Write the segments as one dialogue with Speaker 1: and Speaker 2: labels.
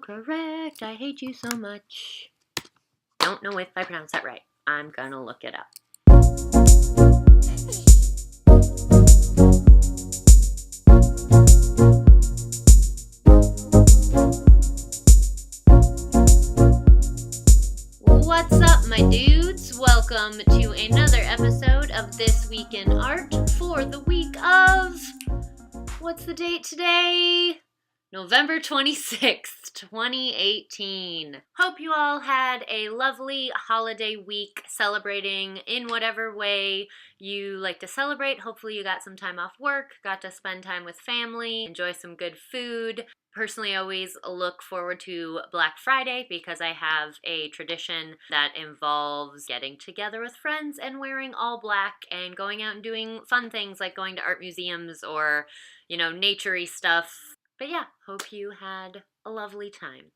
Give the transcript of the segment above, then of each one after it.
Speaker 1: correct. I hate you so much. Don't know if I pronounced that right. I'm gonna look it up. What's up, my dudes? Welcome to another episode of This Week in Art for the week of... What's the date today? November 26th, 2018. Hope you all had a lovely holiday week celebrating in whatever way you like to celebrate. Hopefully you got some time off work, got to spend time with family, enjoy some good food. Personally, I always look forward to Black Friday because I have a tradition that involves getting together with friends and wearing all black and going out and doing fun things like going to art museums or, nature-y stuff. But yeah, hope you had a lovely time.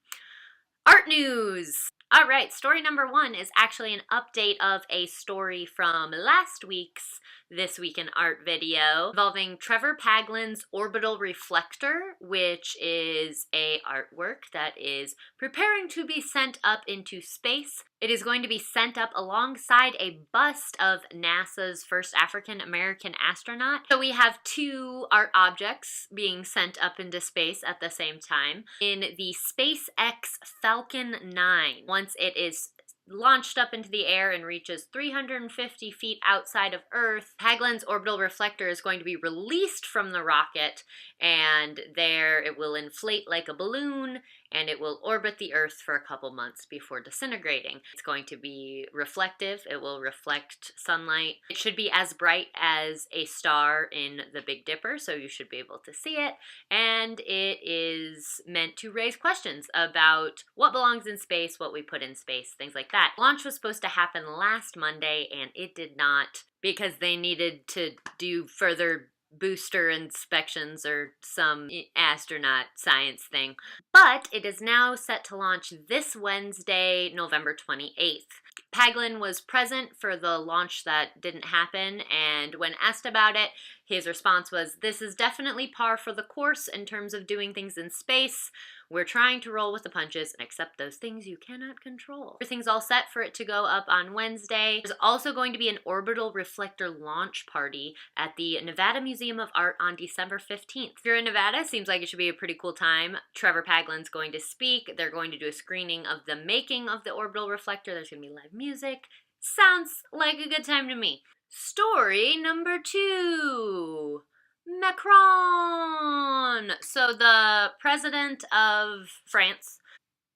Speaker 1: Art news! All right, story number 1 is actually an update of a story from last week's This Week in Art video involving Trevor Paglen's Orbital Reflector, which is a artwork that is preparing to be sent up into space. It is going to be sent up alongside a bust of NASA's first African-American astronaut. So we have 2 art objects being sent up into space at the same time in the SpaceX Falcon 9. Once it is launched up into the air and reaches 350 feet outside of Earth, Paglen's orbital reflector is going to be released from the rocket, and there it will inflate like a balloon, and it will orbit the Earth for a couple months before disintegrating. It's going to be reflective. It will reflect sunlight. It should be as bright as a star in the Big Dipper, so you should be able to see it. And it is meant to raise questions about what belongs in space, what we put in space, things like that. Launch was supposed to happen last Monday, and it did not because they needed to do further booster inspections or some astronaut science thing. But it is now set to launch this Wednesday, November 28th. Paglen was present for the launch that didn't happen, and when asked about it, his response was, "This is definitely par for the course in terms of doing things in space. We're trying to roll with the punches and accept those things you cannot control." Everything's all set for it to go up on Wednesday. There's also going to be an orbital reflector launch party at the Nevada Museum of Art on December 15th. If you're in Nevada, seems like it should be a pretty cool time. Trevor Paglen's going to speak. They're going to do a screening of the making of the orbital reflector. There's going to be live music. Sounds like a good time to me. Story number 2. Macron! So the president of France,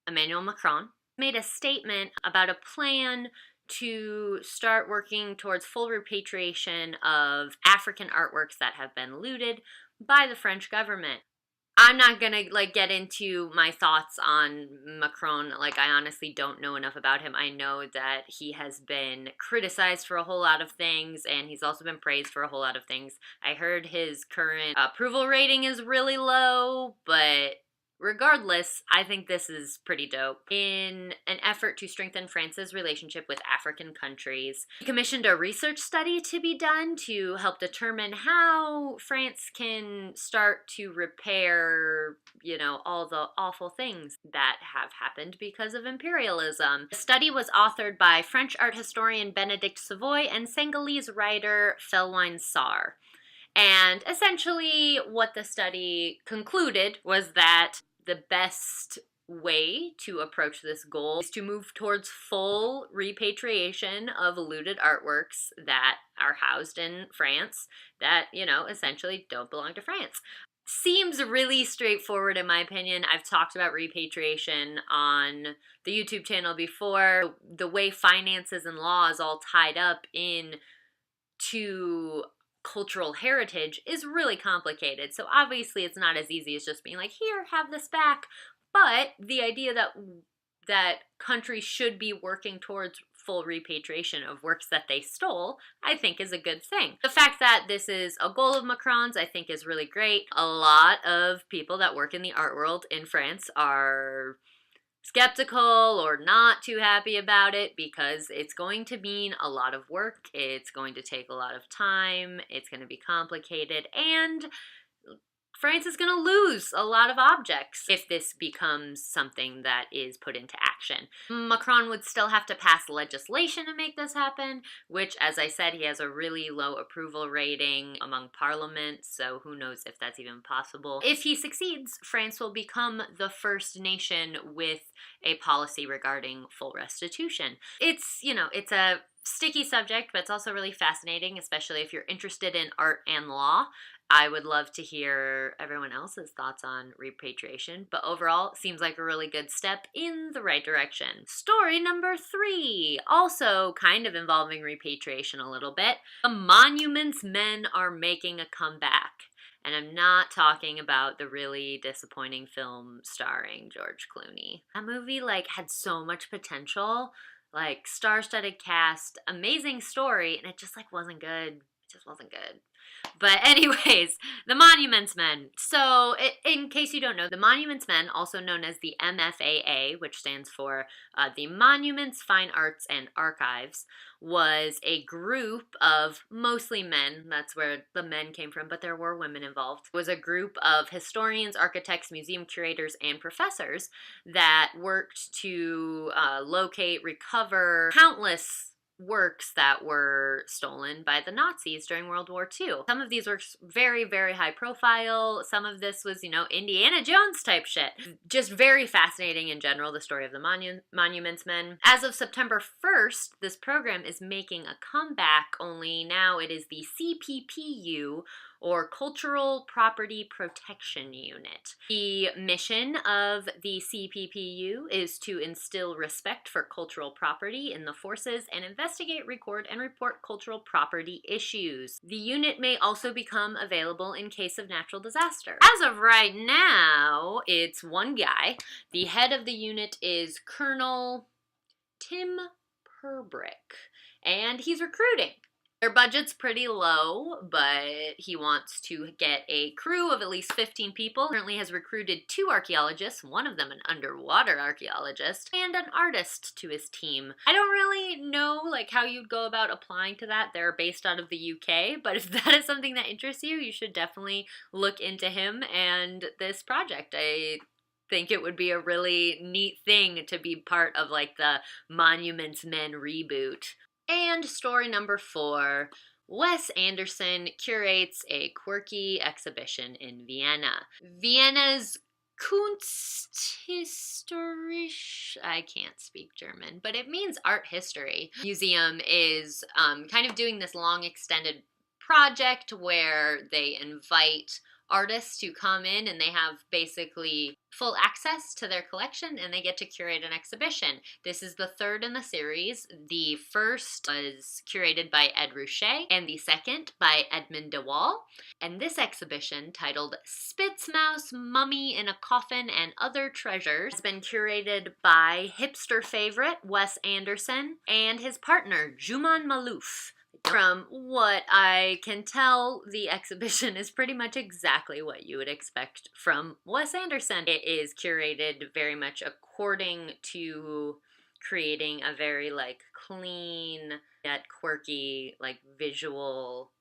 Speaker 1: Emmanuel Macron, made a statement about a plan to start working towards full repatriation of African artworks that have been looted by the French government. I'm not gonna get into my thoughts on Macron. I honestly don't know enough about him. I know that he has been criticized for a whole lot of things, and he's also been praised for a whole lot of things. I heard his current approval rating is really low, but regardless, I think this is pretty dope. In an effort to strengthen France's relationship with African countries, he commissioned a research study to be done to help determine how France can start to repair, all the awful things that have happened because of imperialism. The study was authored by French art historian Benedetta Savoy and Senegalese writer Felwine Sarr. And essentially what the study concluded was that the best way to approach this goal is to move towards full repatriation of looted artworks that are housed in France that, essentially don't belong to France. Seems really straightforward in my opinion. I've talked about repatriation on the YouTube channel before. The way finances and law is all tied up in to cultural heritage is really complicated. So obviously it's not as easy as just being like, here, have this back. But the idea that countries should be working towards full repatriation of works that they stole, I think is a good thing. The fact that this is a goal of Macron's, I think is really great. A lot of people that work in the art world in France are skeptical or not too happy about it because it's going to mean a lot of work, it's going to take a lot of time, it's going to be complicated, and France is going to lose a lot of objects if this becomes something that is put into action. Macron would still have to pass legislation to make this happen, which, as I said, he has a really low approval rating among parliament, so who knows if that's even possible. If he succeeds, France will become the first nation with a policy regarding full restitution. It's a sticky subject, but it's also really fascinating, especially if you're interested in art and law. I would love to hear everyone else's thoughts on repatriation, but overall, it seems like a really good step in the right direction. Story number 3, also kind of involving repatriation a little bit. The Monuments Men are making a comeback. And I'm not talking about the really disappointing film starring George Clooney. That movie, had so much potential. Star-studded cast, amazing story, and it just, wasn't good. It just wasn't good. But anyways, the Monuments Men. So, in case you don't know, the Monuments Men, also known as the MFAA, which stands for the Monuments, Fine Arts, and Archives, was a group of mostly men. That's where the men came from, but there were women involved. It was a group of historians, architects, museum curators, and professors that worked to locate, recover countless works that were stolen by the Nazis during World War II. Some of these works very, very high profile. Some of this was, Indiana Jones type shit. Just very fascinating in general, the story of the Monuments Men. As of September 1st, this program is making a comeback, only now it is the CPPU, or Cultural Property Protection Unit. The mission of the CPPU is to instill respect for cultural property in the forces and investigate, record, and report cultural property issues. The unit may also become available in case of natural disaster. As of right now, it's one guy. The head of the unit is Colonel Tim Purbrick, and he's recruiting. Their budget's pretty low, but he wants to get a crew of at least 15 people. Currently has recruited 2 archaeologists, one of them an underwater archaeologist, and an artist to his team. I don't really know how you'd go about applying to that. They're based out of the UK, but if that is something that interests you, you should definitely look into him and this project. I think it would be a really neat thing to be part of the Monuments Men reboot. And story number 4, Wes Anderson curates a quirky exhibition in Vienna. Vienna's Kunsthistorische, I can't speak German, but it means art history. Museum is kind of doing this long extended project where they invite artists to come in and they have basically full access to their collection and they get to curate an exhibition. This is the 3rd in the series. The first was curated by Ed Ruscha and the second by Edmund de Waal. And this exhibition, titled Spitzmaus, Mummy in a Coffin and Other Treasures, has been curated by hipster favorite Wes Anderson and his partner Juman Malouf. From what I can tell, the exhibition is pretty much exactly what you would expect from Wes Anderson. It is curated very much according to creating a very clean yet quirky visual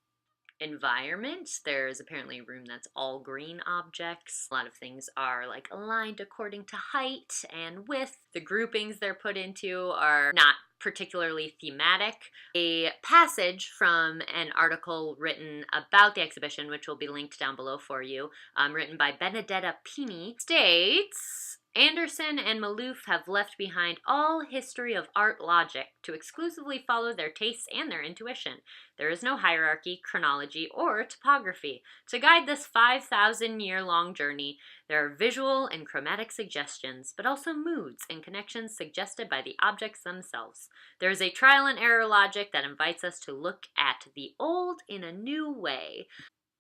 Speaker 1: environment. There's apparently a room that's all green objects. A lot of things are aligned according to height and width. The groupings they're put into are not particularly thematic. A passage from an article written about the exhibition, which will be linked down below for you, written by Benedetta Pini, states, Anderson and Malouf have left behind all history of art logic to exclusively follow their tastes and their intuition. There is no hierarchy, chronology, or topography. To guide this 5,000-year-long journey, there are visual and chromatic suggestions, but also moods and connections suggested by the objects themselves. There is a trial and error logic that invites us to look at the old in a new way.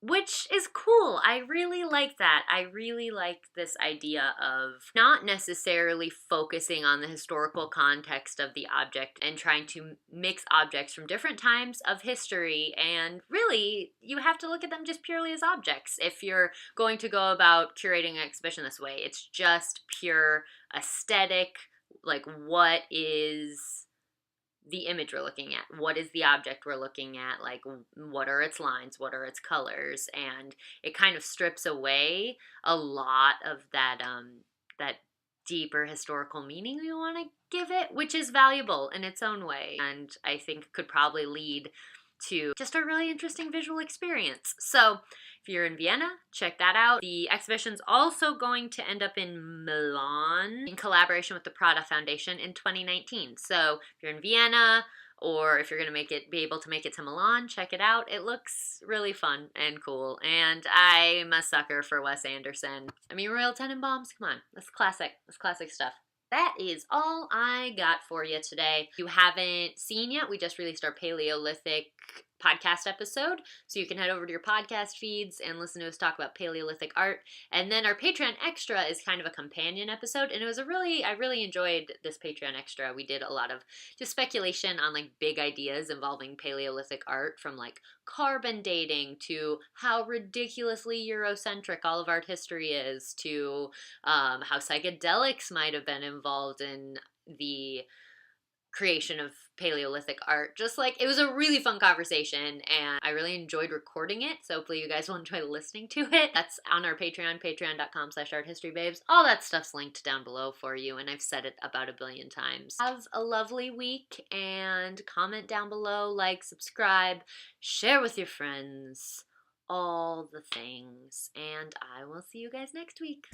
Speaker 1: Which is cool. I really like that. I really like this idea of not necessarily focusing on the historical context of the object and trying to mix objects from different times of history, and really, you have to look at them just purely as objects if you're going to go about curating an exhibition this way. It's just pure aesthetic, what is the image we're looking at. What is the object we're looking at? Like, what are its lines? What are its colors? And it kind of strips away a lot of that deeper historical meaning we want to give it, which is valuable in its own way, and I think could probably lead to just a really interesting visual experience. So if you're in Vienna, check that out. The exhibition's also going to end up in Milan in collaboration with the Prada Foundation in 2019. So if you're in Vienna, or if you're going to be able to make it to Milan, check it out. It looks really fun and cool. And I'm a sucker for Wes Anderson. I mean, Royal Tenenbaums, come on. That's classic. That's classic stuff. That is all I got for you today. If you haven't seen yet, we just released our Paleolithic podcast episode, so you can head over to your podcast feeds and listen to us talk about Paleolithic art. And then our Patreon extra is kind of a companion episode, and I really enjoyed this Patreon extra. We did a lot of just speculation on like big ideas involving Paleolithic art, from like carbon dating to how ridiculously Eurocentric all of art history is, to how psychedelics might have been involved in the creation of Paleolithic art. Just like, it was a really fun conversation, and I really enjoyed recording it, so hopefully you guys will enjoy listening to it. That's on our Patreon, patreon.com/arthistorybabes. All that stuff's linked down below for you, and I've said it about a billion times. Have a lovely week, and comment down below, like, subscribe, share with your friends, all the things, and I will see you guys next week.